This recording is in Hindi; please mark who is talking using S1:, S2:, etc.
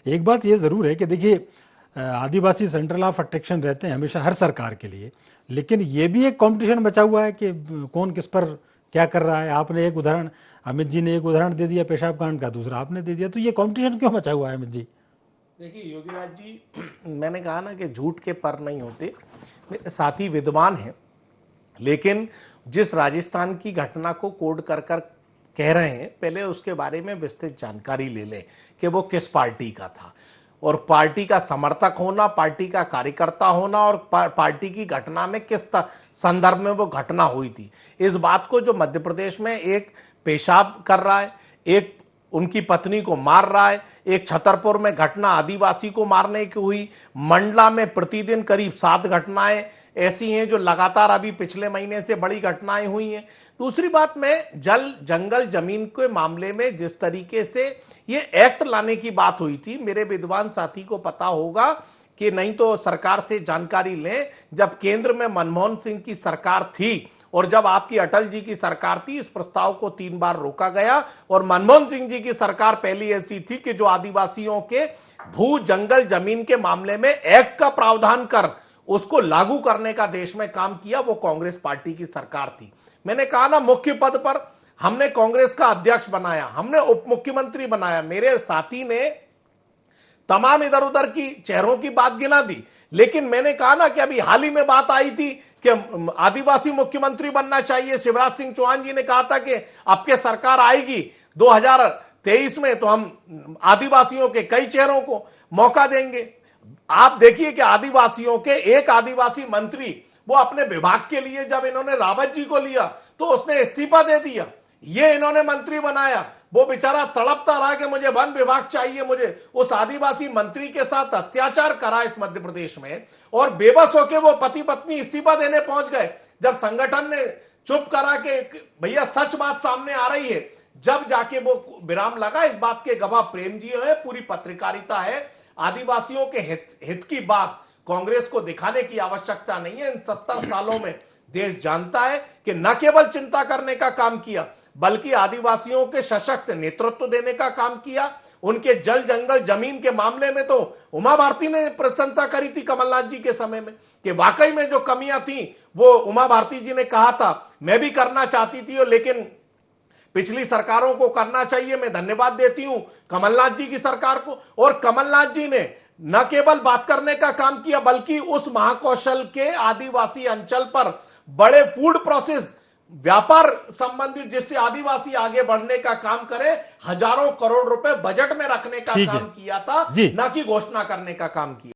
S1: एक बात ये ज़रूर है कि देखिए, आदिवासी सेंट्रल ऑफ अट्रैक्शन रहते हैं हमेशा हर सरकार के लिए, लेकिन ये भी एक कंपटीशन बचा हुआ है कि कौन किस पर क्या कर रहा है। आपने एक उदाहरण, अमित जी ने एक उदाहरण दे दिया पेशाब कांड का, दूसरा आपने दे दिया, तो ये कंपटीशन क्यों बचा हुआ है अमित जी?
S2: देखिए योगीराज जी, मैंने कहा ना कि झूठ के पर नहीं होते। मेरे साथी विद्वान हैं, लेकिन जिस राजस्थान की घटना को कोड कर कर कह रहे हैं, पहले उसके बारे में विस्तृत जानकारी ले लें कि वो किस पार्टी का था, और पार्टी का समर्थक होना, पार्टी का कार्यकर्ता होना, और पार्टी की घटना में किस संदर्भ में वो घटना हुई थी। इस बात को जो मध्य प्रदेश में एक पेशाब कर रहा है, एक उनकी पत्नी को मार रहा है, एक छतरपुर में घटना आदिवासी को मारने की हुई, मंडला में प्रतिदिन करीब 7 घटनाएं ऐसी हैं जो लगातार अभी पिछले महीने से बड़ी घटनाएं हुई हैं। दूसरी बात, में जल जंगल जमीन के मामले में जिस तरीके से ये एक्ट लाने की बात हुई थी, मेरे विद्वान साथी को पता होगा कि नहीं तो सरकार से जानकारी लें। जब केंद्र में मनमोहन सिंह की सरकार थी और जब आपकी अटल जी की सरकार थी, इस प्रस्ताव को 3 बार रोका गया, और मनमोहन सिंह जी की सरकार पहली ऐसी थी कि जो आदिवासियों के भू जंगल जमीन के मामले में एक्ट का प्रावधान कर उसको लागू करने का देश में काम किया, वो कांग्रेस पार्टी की सरकार थी। मैंने कहा ना, मुख्य पद पर हमने कांग्रेस का अध्यक्ष बनाया, हमने उप मुख्यमंत्री बनाया। मेरे साथी ने तमाम इधर उधर की चेहरों की बात गिना दी, लेकिन मैंने कहा ना कि अभी हाल ही में बात आई थी कि आदिवासी मुख्यमंत्री बनना चाहिए। शिवराज सिंह चौहान जी ने कहा था कि आपके सरकार आएगी 2023 में तो हम आदिवासियों के कई चेहरों को मौका देंगे। आप देखिए कि आदिवासियों के एक आदिवासी मंत्री, वो अपने विभाग के लिए जब इन्होंने रावत जी को लिया तो उसने इस्तीफा दे दिया, ये इन्होंने मंत्री बनाया। वो बेचारा तड़पता रहा कि मुझे वन विभाग चाहिए, मुझे। उस आदिवासी मंत्री के साथ अत्याचार करा इस मध्य प्रदेश में, और बेबस होकर वो पति पत्नी इस्तीफा देने पहुंच गए। जब संगठन ने चुप करा कि भैया सच बात सामने आ रही है, जब जाके वो विराम लगा। इस बात के गवाह प्रेम जी है, पूरी पत्रकारिता है। आदिवासियों के हित की बात कांग्रेस को दिखाने की आवश्यकता नहीं है। इन 70 सालों में देश जानता है कि न केवल चिंता करने का काम किया, बल्कि आदिवासियों के सशक्त नेतृत्व देने का काम किया। उनके जल जंगल जमीन के मामले में तो उमा भारती ने प्रशंसा करी थी कमलनाथ जी के समय में, कि वाकई में जो कमियां थी वो उमा भारती जी ने कहा था, मैं भी करना चाहती थी, लेकिन पिछली सरकारों को करना चाहिए। मैं धन्यवाद देती हूं कमलनाथ जी की सरकार को। और कमलनाथ जी ने न केवल बात करने का काम किया, बल्कि उस महाकौशल के आदिवासी अंचल पर बड़े फूड प्रोसेस व्यापार संबंधित, जिससे आदिवासी आगे बढ़ने का काम करे, हजारों करोड़ रुपए बजट में रखने का काम किया था, न कि घोषणा करने का काम किया।